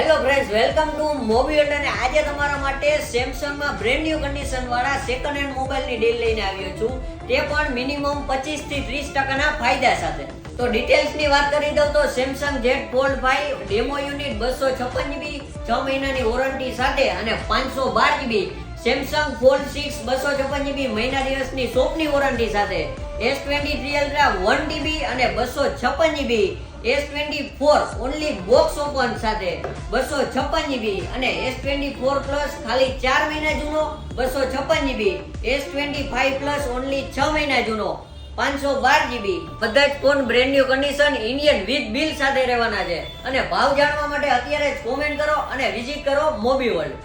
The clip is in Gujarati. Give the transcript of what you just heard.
Hello friends, welcome to Mobi world. અને આજે તમારા માટે સેમસંગમાં બ્રેન્ડ ન્યુ કન્ડિશન વાળા સેકન્ડ હેન્ડ મોબાઈલની ડીલ લઈને આવ્યો છું, તે પણ મિનિમમ 25 થી 30% ફાયદા સાથે. તો ડિટેલ્સની વાત કરી દઉં તો Samsung Z Fold 5 demo unit 256GB 6 મહિનાની વોરંટી સાથે અને 512GB સેમસંગ Fold 6 256GB મહિના દિવસની શોપની વોરંટી સાથે, S23 Ultra 1TB અને 256GB S24 only box open સાથે 256GB અને S24 પ્લસ ખાલી 4 મહિના જૂનો 256GB, S25 પ્લસ ઓનલી 6 મહિના જૂનો 512GB. બધા જ phone brand new condition Indian with bill સાથે રહેવાના છે. અને ભાવ જાણવા માટે અત્યારે જ કોમેન્ટ કરો અને વિઝિટ કરો મોબી વર્લ્ડ.